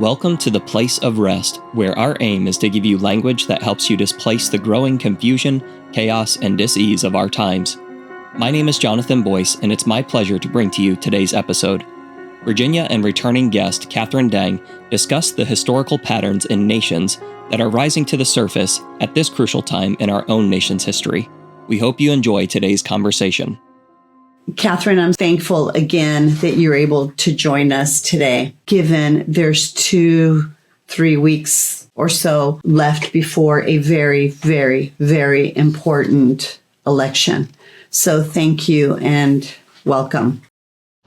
Welcome to the Place of Rest, where our aim is to give you language that helps you displace the growing confusion, chaos, and dis-ease of our times. My name is Jonathan Boyce, and it's my pleasure to bring to you today's episode. Virginia and returning guest Katherine Dang discuss the historical patterns in nations that are rising to the surface at this crucial time in our own nation's history. We hope you enjoy today's conversation. Katherine, I'm thankful again that you're able to join us today, given there's 2-3 weeks or so left before a very, very, very important election. So thank you and welcome.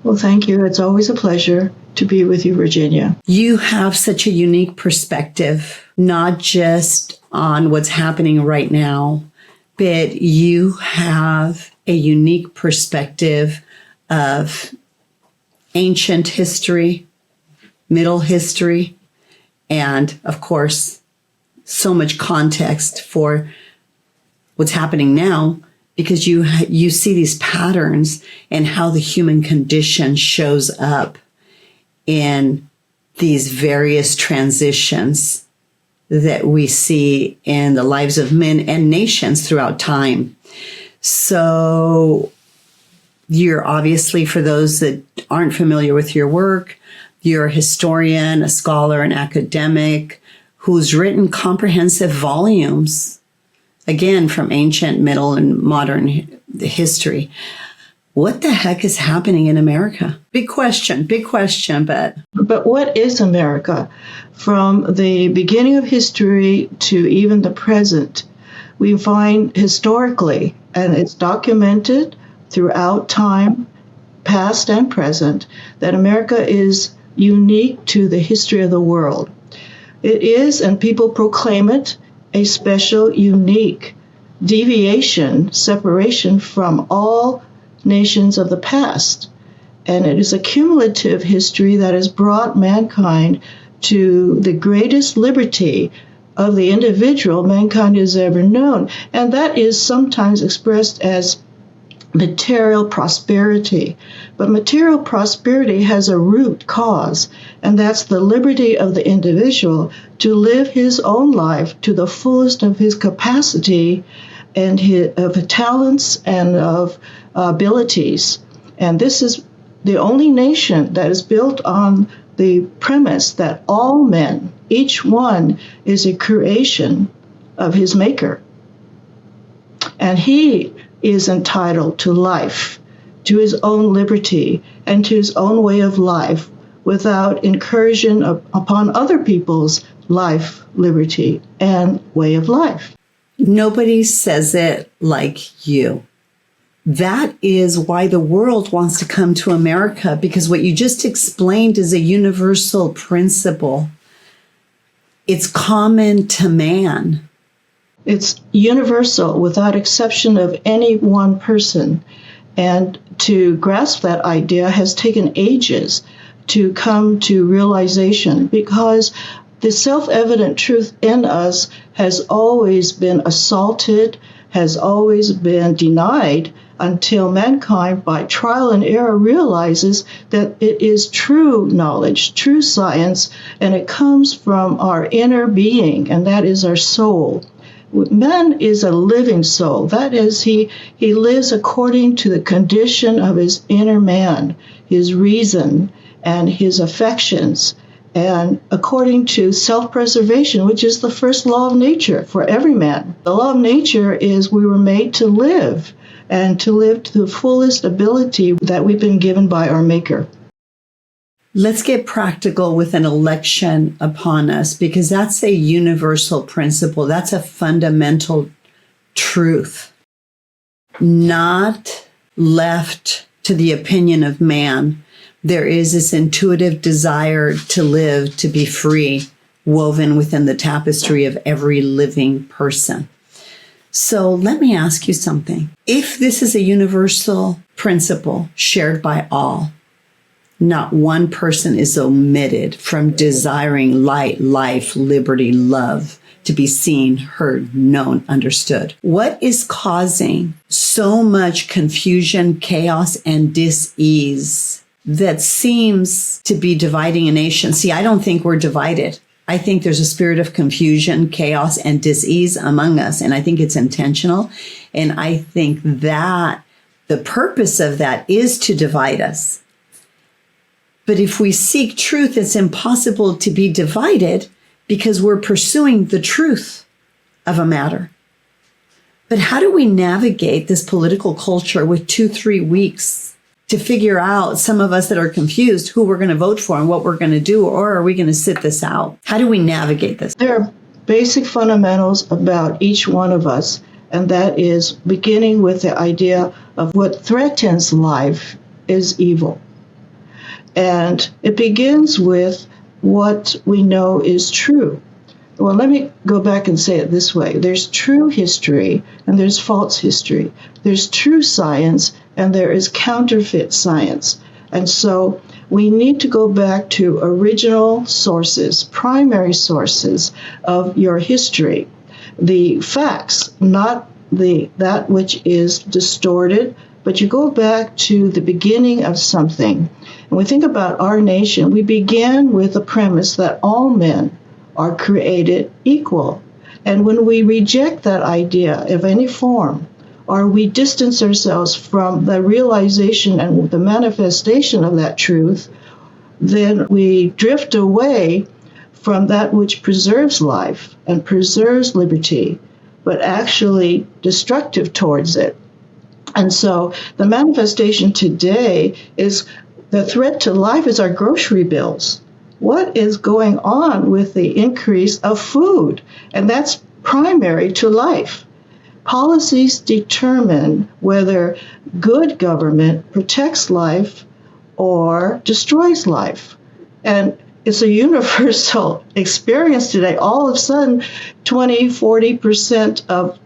Well, thank you. It's always a pleasure to be with you, Virginia. You have such a unique perspective, not just on what's happening right now, but you have a unique perspective of ancient history, middle history, and of course, so much context for what's happening now, because you see these patterns and how the human condition shows up in these various transitions that we see in the lives of men and nations throughout time. So you're obviously, for those that aren't familiar with your work, you're a historian, a scholar, an academic who's written comprehensive volumes, again, from ancient, middle, and modern history. What the heck is happening in America? Big question, but... But what is America? From the beginning of history to even the present, we find historically, and it's documented throughout time, past and present, that America is unique to the history of the world. It is, and people proclaim it, a special, unique deviation, separation from all nations of the past. And it is a cumulative history that has brought mankind to the greatest liberty of the individual mankind has ever known. And that is sometimes expressed as material prosperity. But material prosperity has a root cause, and that's the liberty of the individual to live his own life to the fullest of his capacity and of talents and of abilities. And this is the only nation that is built on the premise that all men, each one, is a creation of his maker. And he is entitled to life, to his own liberty, and to his own way of life without incursion upon other people's life, liberty, and way of life. Nobody says it like you. That is why the world wants to come to America, because what you just explained is a universal principle. It's common to man. It's universal without exception of any one person. And to grasp that idea has taken ages to come to realization, because the self-evident truth in us has always been assaulted, has always been denied, until mankind, by trial and error, realizes that it is true knowledge, true science, and it comes from our inner being, and that is our soul. Man is a living soul. That is, he lives according to the condition of his inner man, his reason, and his affections, and according to self-preservation, which is the first law of nature for every man. The law of nature is we were made to live, and to live to the fullest ability that we've been given by our Maker. Let's get practical with an election upon us, because that's a universal principle. That's a fundamental truth, not left to the opinion of man. There is this intuitive desire to live, to be free, woven within the tapestry of every living person. So let me ask you something. If this is a universal principle shared by all, not one person is omitted from desiring light, life, liberty, love, to be seen, heard, known, understood. What is causing so much confusion, chaos, and dis-ease that seems to be dividing a nation. See, I don't think we're divided. I think there's a spirit of confusion, chaos, and dis-ease among us. And I think it's intentional. And I think that the purpose of that is to divide us. But if we seek truth, it's impossible to be divided because we're pursuing the truth of a matter. But how do we navigate this political culture with 2-3 weeks to figure out, some of us that are confused, who we're going to vote for and what we're going to do, or are we going to sit this out? How do we navigate this? There are basic fundamentals about each one of us, and that is beginning with the idea of what threatens life is evil. And it begins with what we know is true. Well, let me go back and say it this way. There's true history and there's false history. There's true science and there is counterfeit science. And so we need to go back to original sources, primary sources of your history. The facts, not that which is distorted, but you go back to the beginning of something. When we think about our nation, we began with the premise that all men are created equal. And when we reject that idea of any form, or we distance ourselves from the realization and the manifestation of that truth, then we drift away from that which preserves life and preserves liberty, but actually destructive towards it. And so the manifestation today is the threat to life is our grocery bills. What is going on with the increase of food? And that's primary to life. Policies determine whether good government protects life or destroys life. And it's a universal experience today. All of a sudden, 20-40% of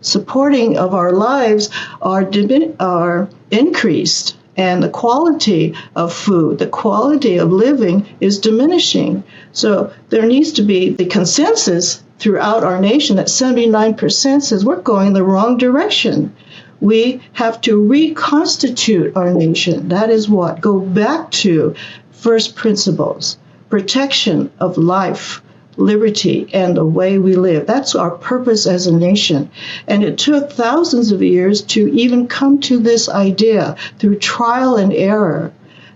supporting of our lives are increased. And the quality of food, the quality of living is diminishing. So there needs to be the consensus throughout our nation that 79% says we're going the wrong direction. We have to reconstitute our nation. That is what? Go back to first principles, protection of life, liberty, and the way we live. That's our purpose as a nation. And it took thousands of years to even come to this idea through trial and error.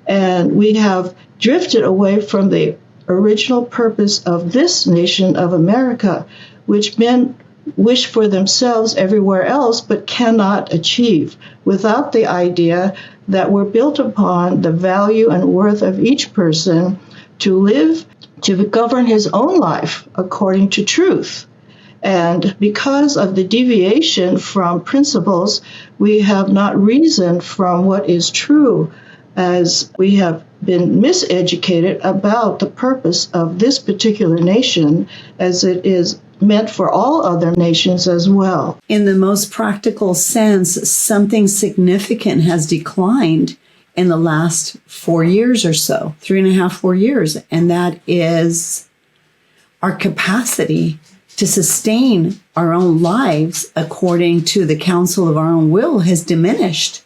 And we have drifted away from the original purpose of this nation of America, which men wish for themselves everywhere else but cannot achieve, without the idea that we're built upon the value and worth of each person to live, to govern his own life according to truth. And because of the deviation from principles, we have not reasoned from what is true, as we have been miseducated about the purpose of this particular nation as it is meant for all other nations as well. In the most practical sense, something significant has declined in the last 4 years or so, 3.5, 4 years. And that is our capacity to sustain our own lives according to the counsel of our own will has diminished.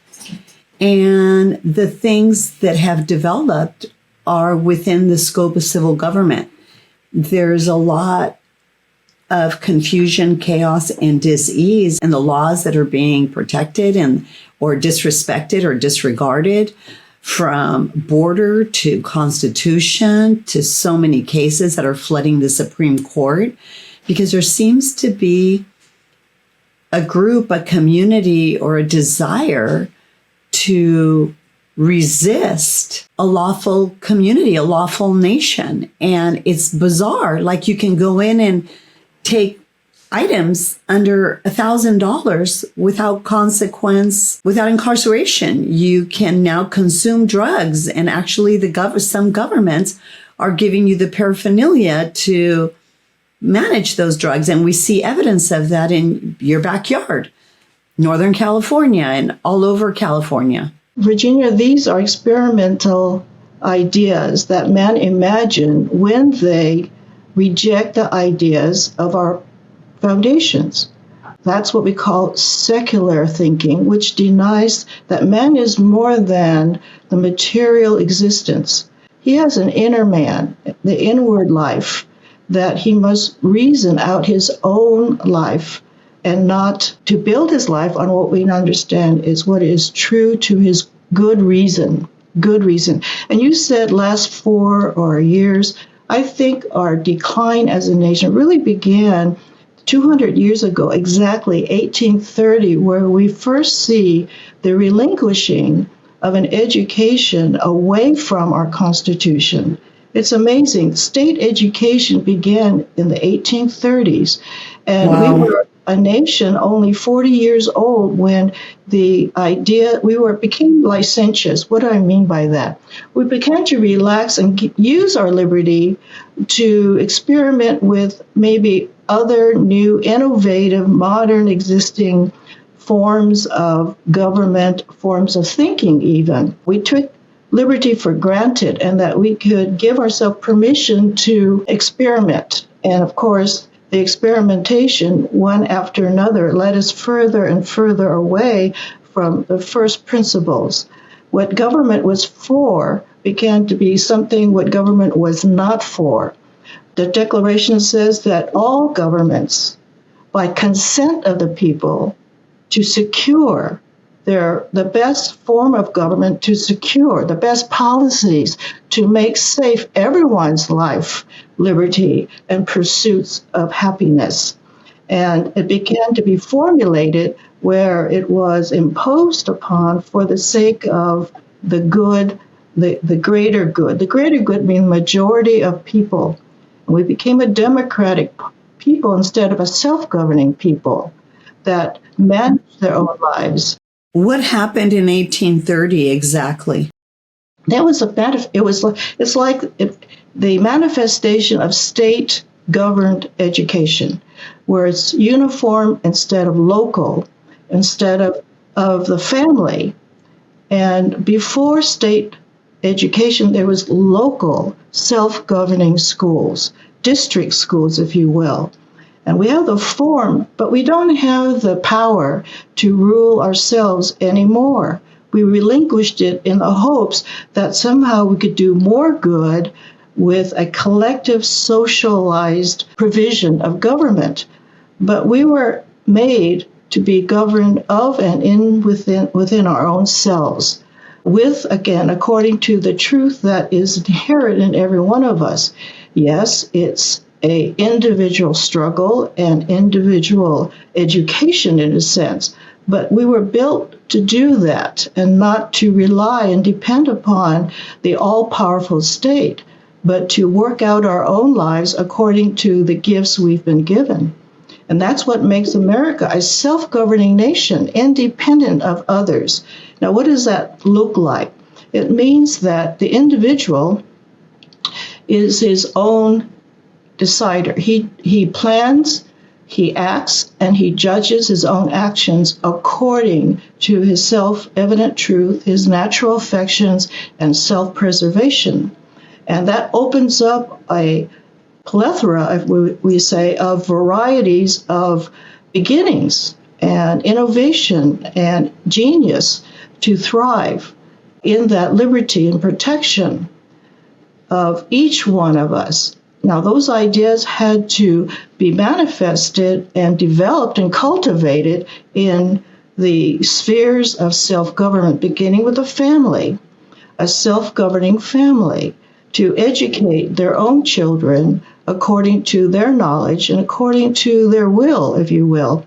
And the things that have developed are within the scope of civil government. There's a lot of confusion, chaos, and dis-ease, and the laws that are being protected or disrespected or disregarded, from border to constitution to so many cases that are flooding the Supreme Court, because there seems to be a group, a community, or a desire to resist a lawful community, a lawful nation. And it's bizarre. Like, you can go in and take items under $1,000 without consequence, without incarceration. You can now consume drugs, and actually some governments are giving you the paraphernalia to manage those drugs. And we see evidence of that in your backyard, Northern California and all over California. Virginia, these are experimental ideas that men imagine when they reject the ideas of our foundations. That's what we call secular thinking, which denies that man is more than the material existence. He has an inner man, the inward life, that he must reason out his own life and not to build his life on what we understand is what is true to his good reason. Good reason. And you said last 4 years, I think our decline as a nation really began 200 years ago, exactly 1830, where we first see the relinquishing of an education away from our Constitution. It's amazing. State education began in the 1830s, and Wow. we were a nation only 40 years old when the idea became licentious. What do I mean by that? We began to relax and use our liberty to experiment with maybe other new, innovative, modern existing forms of government, forms of thinking even. We took liberty for granted and that we could give ourselves permission to experiment. And of course, the experimentation, one after another, led us further and further away from the first principles. What government was for began to be something what government was not for. The Declaration says that all governments, by consent of the people, to secure the best form of government, to secure the best policies to make safe everyone's life, liberty, and pursuits of happiness. And it began to be formulated where it was imposed upon for the sake of the good, the greater good. The greater good means majority of people. We became a democratic people instead of a self-governing people that managed their own lives. What happened in 1830 exactly? That was the manifestation of state-governed education, where it's uniform instead of local, instead of the family. And before state education, there was local self-governing schools, district schools, if you will. And we have the form, but we don't have the power to rule ourselves anymore. We relinquished it in the hopes that somehow we could do more good with a collective socialized provision of government. But we were made to be governed of and within our own selves, with, again, according to the truth that is inherent in every one of us. Yes, it's an individual struggle and individual education in a sense, but we were built to do that and not to rely and depend upon the all-powerful state, but to work out our own lives according to the gifts we've been given. And that's what makes America a self-governing nation, independent of others. Now, what does that look like? It means that the individual is his own decider. He plans, he acts, and he judges his own actions according to his self-evident truth, his natural affections, and self-preservation. And that opens up a plethora, if we say, of varieties of beginnings and innovation and genius to thrive in that liberty and protection of each one of us. Now, those ideas had to be manifested and developed and cultivated in the spheres of self-government, beginning with a family, a self-governing family, to educate their own children according to their knowledge and according to their will, if you will.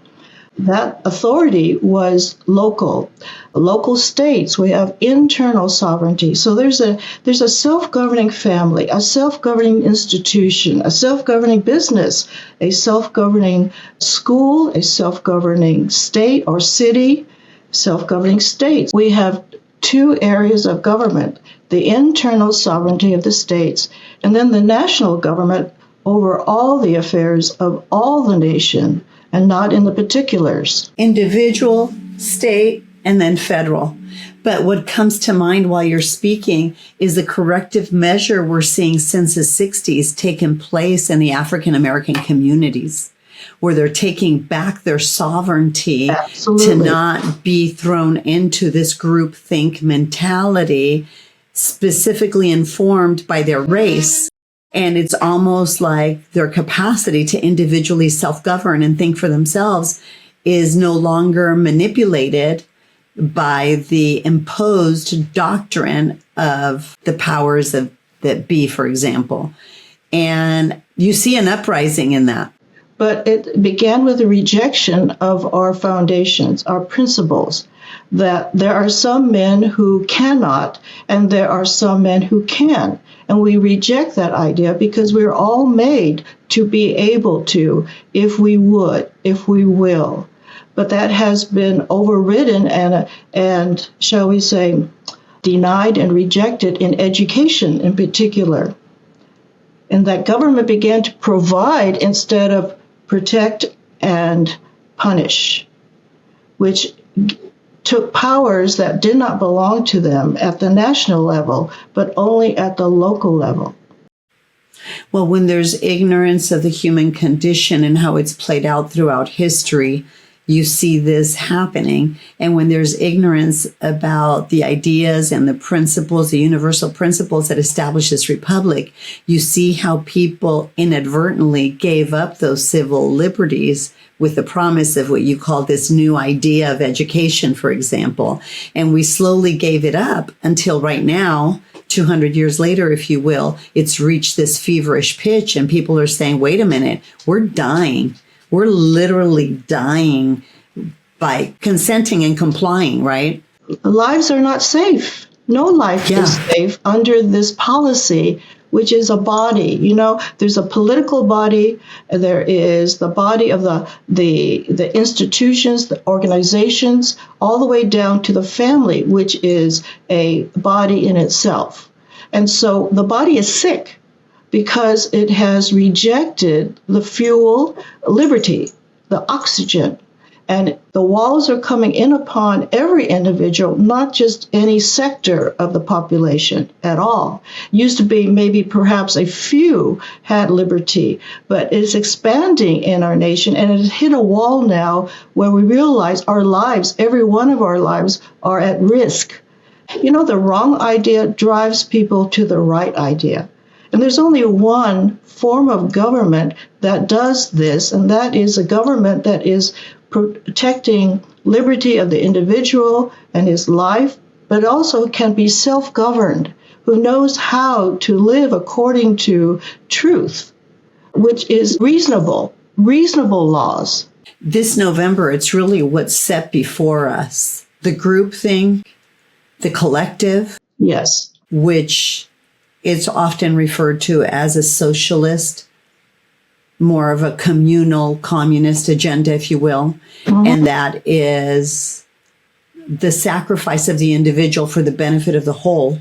That authority was local. Local states, we have internal sovereignty. So there's a self-governing family, a self-governing institution, a self-governing business, a self-governing school, a self-governing state or city, self-governing states. We have two areas of government, the internal sovereignty of the states, and then the national government over all the affairs of all the nation, and not in the particulars. Individual, state, and then federal. But what comes to mind while you're speaking is the corrective measure we're seeing since the 60s taking place in the African American communities. where they're taking back their sovereignty Absolutely. to not be thrown into this groupthink mentality, specifically informed by their race. And it's almost like their capacity to individually self-govern and think for themselves is no longer manipulated by the imposed doctrine of the powers of that be, for example. And you see an uprising in that. But it began with a rejection of our foundations, our principles, that there are some men who cannot, and there are some men who can. And we reject that idea because we're all made to be able to, if we would, if we will. But that has been overridden and shall we say, denied and rejected in education in particular. And that government began to provide instead of protect and punish, which took powers that did not belong to them at the national level, but only at the local level. Well, when there's ignorance of the human condition and how it's played out throughout history, you see this happening. And when there's ignorance about the ideas and the principles, the universal principles that establish this republic, you see how people inadvertently gave up those civil liberties with the promise of what you call this new idea of education, for example. And we slowly gave it up until right now, 200 years later, if you will, it's reached this feverish pitch and people are saying, wait a minute, we're dying. We're literally dying by consenting and complying, right? Lives are not safe. No life is safe under this policy, which is a body. You know, there's a political body. There is the body of the institutions, the organizations, all the way down to the family, which is a body in itself. And so the body is sick because it has rejected the fuel, liberty, the oxygen. And the walls are coming in upon every individual, not just any sector of the population at all. Used to be maybe perhaps a few had liberty, but it's expanding in our nation, and it has hit a wall now where we realize our lives, every one of our lives, are at risk. You know, the wrong idea drives people to the right idea. And there's only one form of government that does this, and that is a government that is protecting liberty of the individual and his life, but also can be self-governed, who knows how to live according to truth, which is reasonable laws. This November, it's really what's set before us. The group thing, the collective. Yes. Which it's often referred to as a socialist, more of a communal communist agenda, if you will. Mm-hmm. And that is the sacrifice of the individual for the benefit of the whole,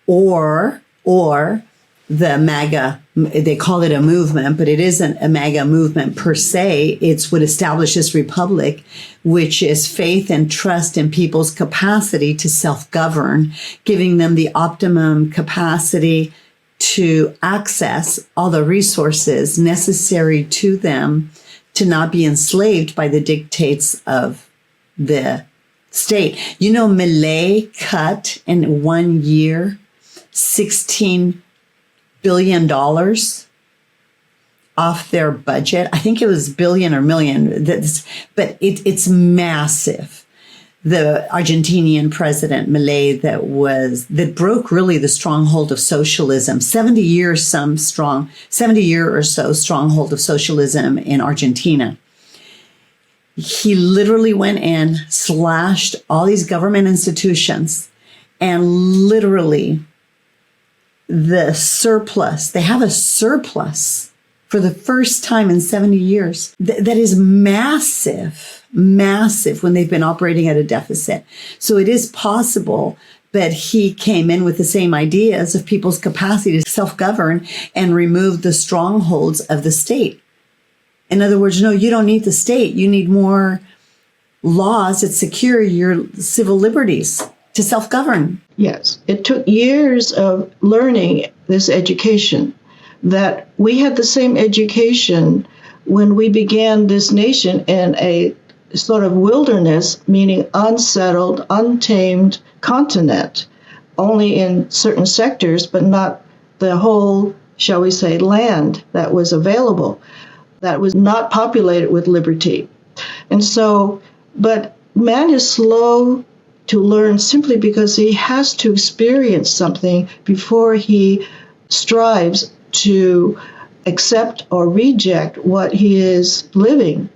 or the MAGA, they call it a movement, but it isn't a MAGA movement per se. It's what establishes republic, which is faith and trust in people's capacity to self-govern, giving them the optimum capacity to access all the resources necessary to them to not be enslaved by the dictates of the state. You know, Millet cut in 1 year $16 billion off their budget. I think it was billion or million, but it's massive. The Argentinian president Millet that broke really the stronghold of socialism. 70 year or so stronghold of socialism in Argentina. He literally went in, slashed all these government institutions, and literally the surplus, they have a surplus for the first time in 70 years. That is massive when they've been operating at a deficit. So it is possible, but he came in with the same ideas of people's capacity to self-govern and remove the strongholds of the state. In other words, no, you don't need the state. You need more laws that secure your civil liberties to self-govern. Yes, it took years of learning this education, that we had the same education when we began this nation in a sort of wilderness, meaning unsettled, untamed continent, only in certain sectors, but not the whole, shall we say, land that was available, that was not populated with liberty. And so, but man is slow to learn simply because he has to experience something before he strives to accept or reject what he is living.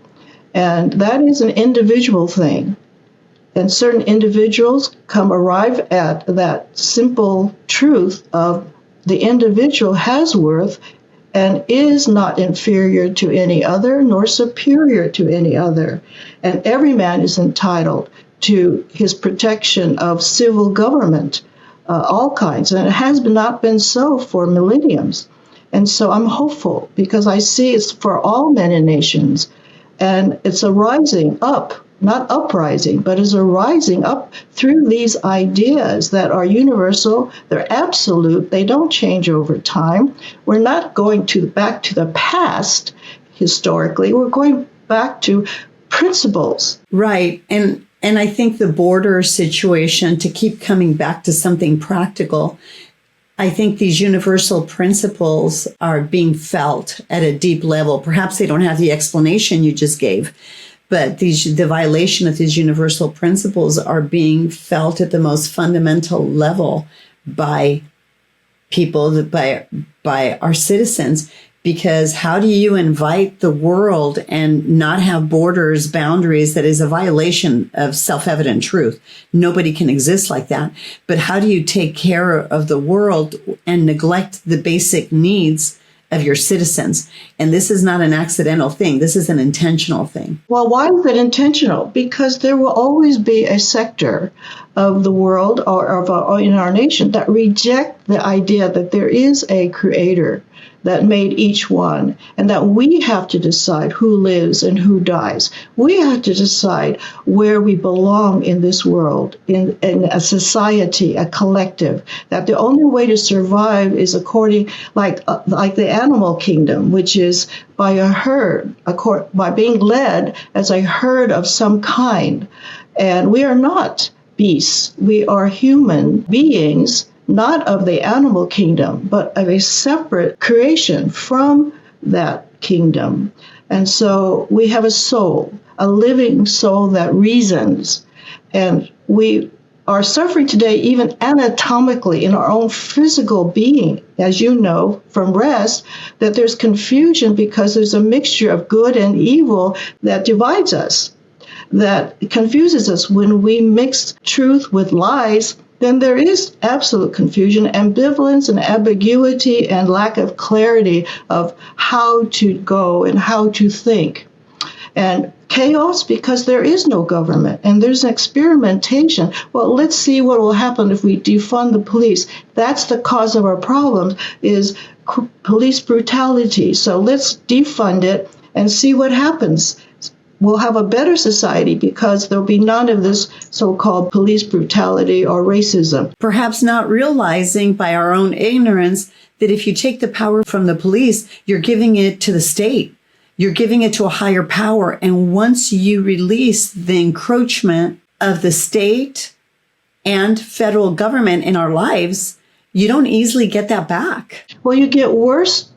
And that is an individual thing. And certain individuals arrive at that simple truth of the individual has worth and is not inferior to any other nor superior to any other. And every man is entitled to his protection of civil government, all kinds. And it has not been so for millenniums. And so I'm hopeful because I see it's for all men and nations. And it's a rising up, not uprising, but it's a rising up through these ideas that are universal, they're absolute, they don't change over time. We're not going back to the past historically, we're going back to principles. Right. And I think the border situation, to keep coming back to something practical, I think these universal principles are being felt at a deep level. Perhaps they don't have the explanation you just gave, but the violation of these universal principles are being felt at the most fundamental level by people, by our citizens. Because how do you invite the world and not have borders, boundaries? That is a violation of self-evident truth. Nobody can exist like that. But how do you take care of the world and neglect the basic needs of your citizens? And this is not an accidental thing. This is an intentional thing. Well, why is it intentional? Because there will always be a sector of the world or in our nation that reject the idea that there is a creator that made each one, and that we have to decide who lives and who dies. We have to decide where we belong in this world, in a society, a collective, that the only way to survive is according, like the animal kingdom, which is by a herd, by being led as a herd of some kind. And we are not beasts. We are human beings, not of the animal kingdom, but of a separate creation from that kingdom. And so we have a soul, a living soul that reasons. And we are suffering today, even anatomically, in our own physical being, as you know from R.E.S.T, that there's confusion because there's a mixture of good and evil that divides us, that confuses us. When we mix truth with lies, then there is absolute confusion, ambivalence, and ambiguity, and lack of clarity of how to go and how to think. And chaos because there is no government and there's an experimentation. Well, let's see what will happen if we defund the police. That's the cause of our problems, is police brutality. So let's defund it and see what happens. We'll have a better society because there'll be none of this so-called police brutality or racism. Perhaps not realizing by our own ignorance that if you take the power from the police, you're giving it to the state. You're giving it to a higher power. And once you release the encroachment of the state and federal government in our lives, you don't easily get that back. Well, you get worse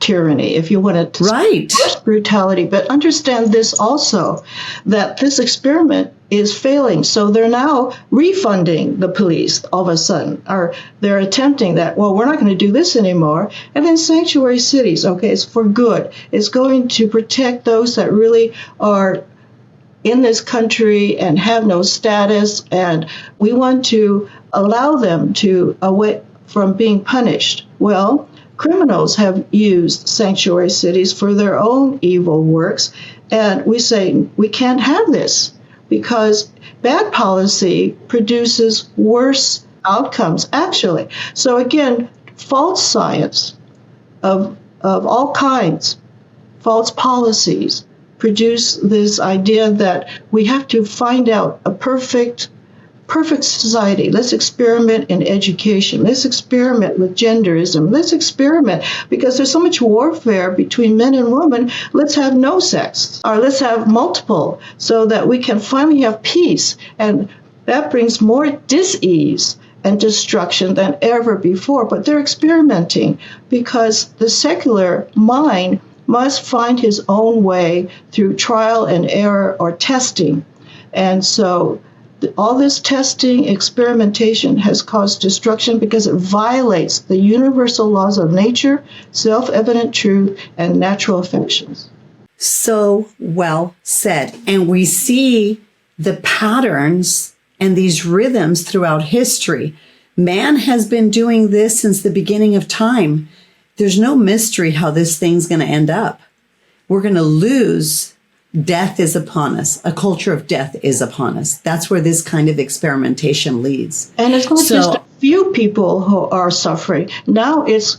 tyranny, if you want to, right, worse brutality. But understand this also, that this experiment is failing. So they're now refunding the police all of a sudden, or they're attempting that, well, we're not going to do this anymore. And then sanctuary cities, okay, it's for good. It's going to protect those that really are in this country and have no status. And we want to allow them to away from being punished. Well, criminals have used sanctuary cities for their own evil works, and we say we can't have this because bad policy produces worse outcomes, actually. So again, false science of all kinds, false policies produce this idea that we have to find out a perfect perfect society. Let's experiment in education. Let's experiment with genderism. Let's experiment because there's so much warfare between men and women. Let's have no sex, or let's have multiple, so that we can finally have peace. And that brings more dis-ease and destruction than ever before. But they're experimenting because the secular mind must find his own way through trial and error or testing. And so all this testing, experimentation has caused destruction because it violates the universal laws of nature, self-evident truth, and natural affections. So well said. And we see the patterns and these rhythms throughout history. Man has been doing this since the beginning of time. There's no mystery how this thing's going to end up. We're going to lose. Death is upon us. A culture of death is upon us. That's where this kind of experimentation leads. And it's not just a few people who are suffering. Now it's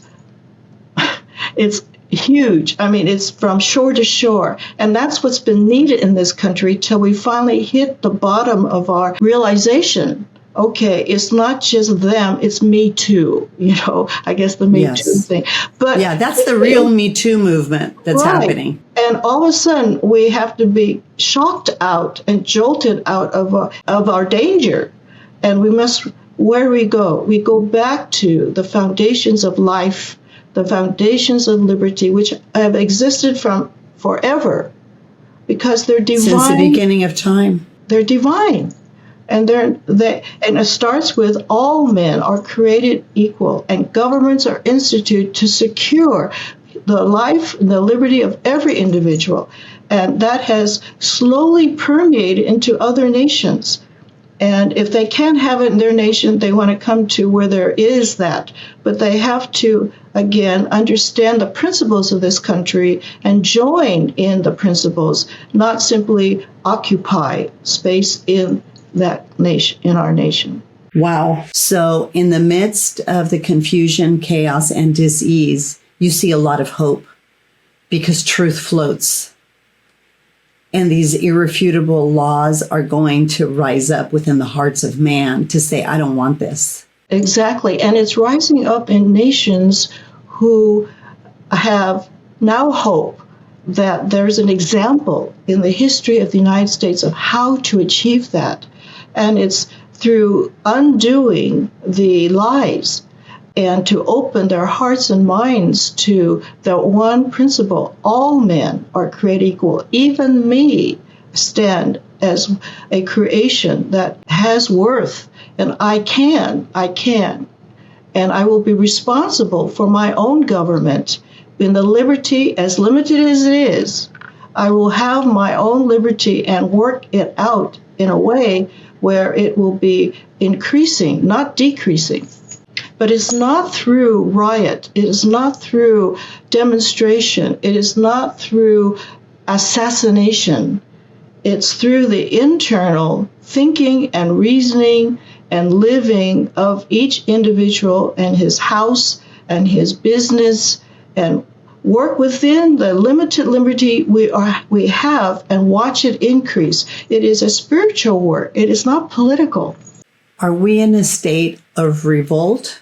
huge. I mean, it's from shore to shore. And that's what's been needed in this country till we finally hit the bottom of our realization. Okay, it's not just them, it's me too. I guess the me too thing. But yeah, that's the real Me Too movement that's happening. And all of a sudden, we have to be shocked out and jolted out of our danger. And we must, where we go back to the foundations of life, the foundations of liberty, which have existed from forever, because they're divine. Since the beginning of time. They're divine. And it starts with all men are created equal, and governments are instituted to secure the life and the liberty of every individual. And that has slowly permeated into other nations. And if they can't have it in their nation, they want to come to where there is that. But they have to, again, understand the principles of this country and join in the principles, not simply occupy space in that nation, in our nation. Wow. So in the midst of the confusion, chaos, and dis-ease, you see a lot of hope because truth floats. And these irrefutable laws are going to rise up within the hearts of man to say, I don't want this. Exactly. And it's rising up in nations who have now hope that there's an example in the history of the United States of how to achieve that. And it's through undoing the lies and to open their hearts and minds to the one principle: all men are created equal. Even me stand as a creation that has worth, and I can, and I will be responsible for my own government in the liberty, as limited as it is. I will have my own liberty and work it out in a way where it will be increasing, not decreasing. But it's not through riot. It is not through demonstration. It is not through assassination. It's through the internal thinking and reasoning and living of each individual and his house and his business, and work within the limited liberty we have and watch it increase. It is a spiritual work. It is not political. Are we in a state of revolt,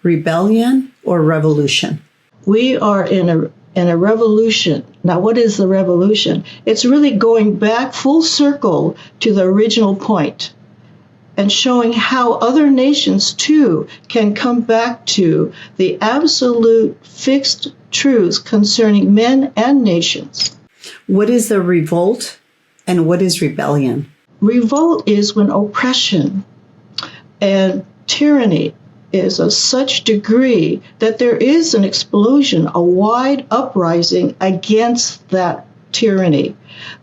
rebellion, or revolution? We are in a revolution. Now, what is the revolution? It's really going back full circle to the original point and showing how other nations, too, can come back to the absolute fixed truths concerning men and nations. What is a revolt and what is rebellion? Revolt is when oppression and tyranny is of such degree that there is an explosion, a wide uprising against that tyranny.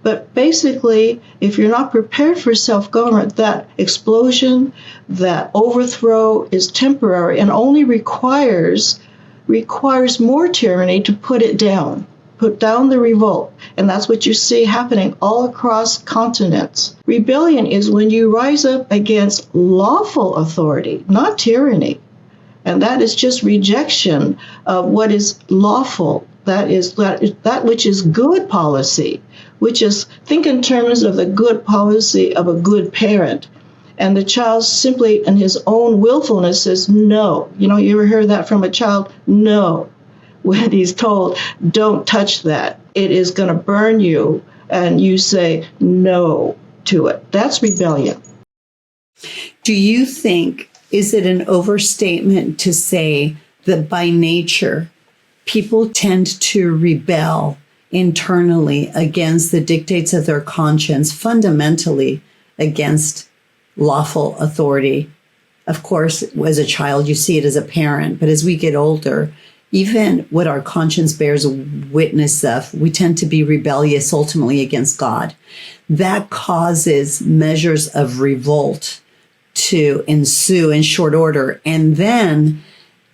But basically, if you're not prepared for self-government, that explosion, that overthrow is temporary and only requires more tyranny to put it down, put down the revolt. And that's what you see happening all across continents. Rebellion is when you rise up against lawful authority, not tyranny. And that is just rejection of what is lawful. That is that which is good policy, which is, think in terms of the good policy of a good parent. And the child simply, in his own willfulness, says no. You ever hear that from a child? No. When he's told, don't touch that, it is going to burn you, and you say no to it. That's rebellion. Do you think, is it an overstatement to say that by nature, people tend to rebel internally against the dictates of their conscience, fundamentally against lawful authority? Of course, as a child, you see it as a parent, but as we get older, even what our conscience bears witness of, we tend to be rebellious ultimately against God. That causes measures of revolt to ensue in short order, and then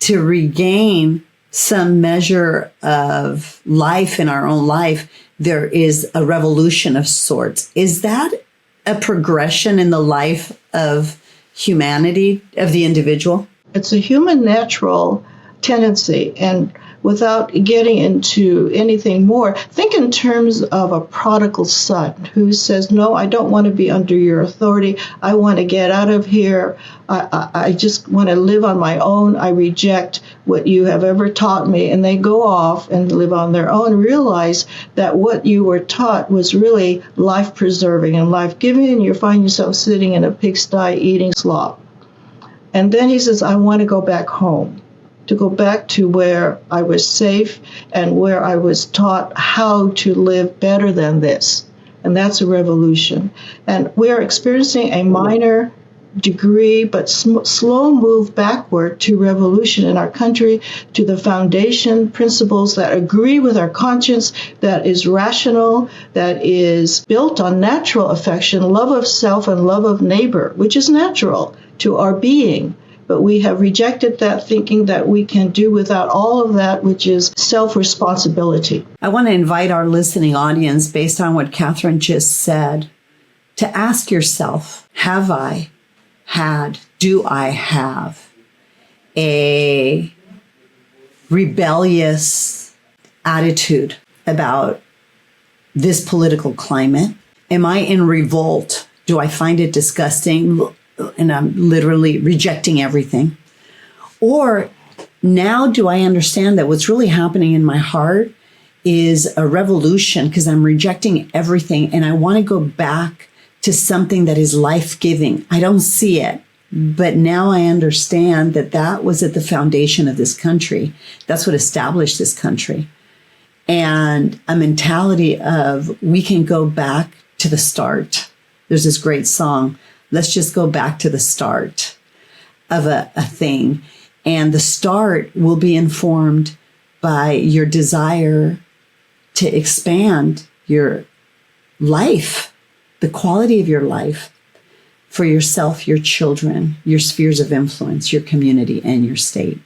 to regain some measure of life in our own life, there is a revolution of sorts. Is that a progression in the life of humanity, of the individual? It's a human natural tendency. And without getting into anything more, think in terms of a prodigal son who says, no, I don't want to be under your authority. I want to get out of here. I just want to live on my own. I reject what you have ever taught me. And they go off and live on their own, realize that what you were taught was really life-preserving and life-giving, and you find yourself sitting in a pigsty eating slop. And then he says, I want to go back home, to go back to where I was safe and where I was taught how to live better than this. And that's a revolution. And we are experiencing a minor degree, but slow move backward to revolution in our country, to the foundation principles that agree with our conscience, that is rational, that is built on natural affection, love of self and love of neighbor, which is natural to our being. But we have rejected that, thinking that we can do without all of that, which is self-responsibility. I want to invite our listening audience, based on what Katherine just said, to ask yourself, do I have a rebellious attitude about this political climate? Am I in revolt? Do I find it disgusting and I'm literally rejecting everything? Or now do I understand that what's really happening in my heart is a revolution because I'm rejecting everything and I want to go back to something that is life-giving? I don't see it, but now I understand that that was at the foundation of this country. That's what established this country. And a mentality of we can go back to the start. There's this great song, let's just go back to the start of a thing. And the start will be informed by your desire to expand your life, the quality of your life for yourself, your children, your spheres of influence, your community, and your state.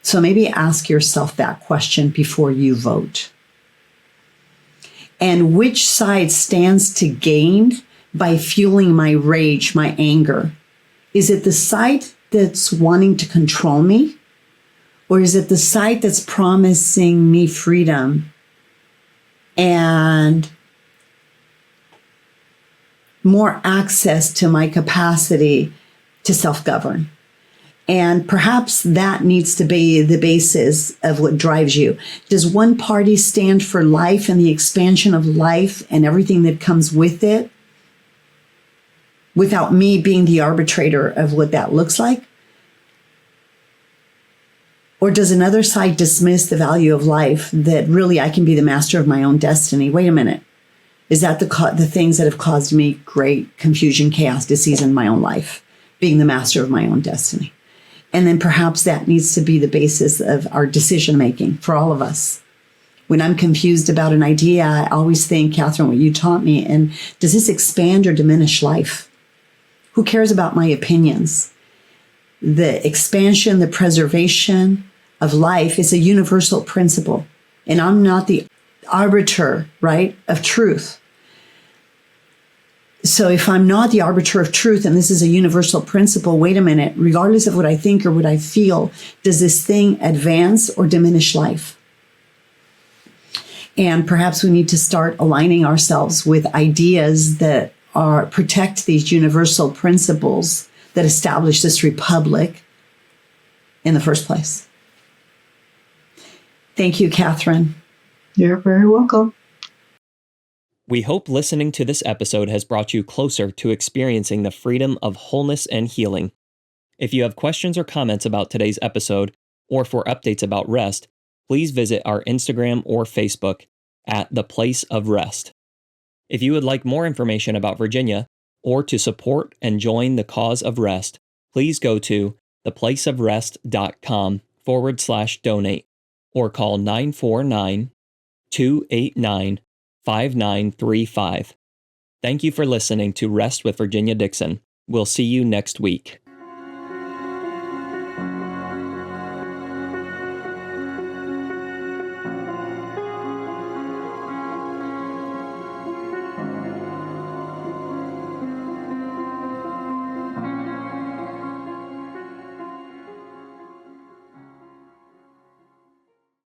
So maybe ask yourself that question before you vote. And which side stands to gain by fueling my rage, my anger? Is it the side that's wanting to control me? Or is it the side that's promising me freedom and more access to my capacity to self-govern? And perhaps that needs to be the basis of what drives you. Does one party stand for life and the expansion of life and everything that comes with it, without me being the arbitrator of what that looks like? Or does another side dismiss the value of life, that really I can be the master of my own destiny? Wait a minute. Is that the things that have caused me great confusion, chaos, disease in my own life, being the master of my own destiny? And then perhaps that needs to be the basis of our decision-making for all of us. When I'm confused about an idea, I always think, Katherine, what you taught me, and does this expand or diminish life? Who cares about my opinions? The expansion, the preservation of life is a universal principle. And I'm not the arbiter, right, of truth. So if I'm not the arbiter of truth, and this is a universal principle, wait a minute, regardless of what I think or what I feel, does this thing advance or diminish life? And perhaps we need to start aligning ourselves with ideas that protect these universal principles that establish this republic in the first place. Thank you, Katherine. You're very welcome. We hope listening to this episode has brought you closer to experiencing the freedom of wholeness and healing. If you have questions or comments about today's episode, or for updates about R.E.S.T, please visit our Instagram or Facebook at The Place of R.E.S.T. If you would like more information about Virginia, or to support and join the cause of R.E.S.T, please go to theplaceofrest.com/donate or call 949-289-5935. Thank you for listening to R.E.S.T with Virginia Dixon. We'll see you next week.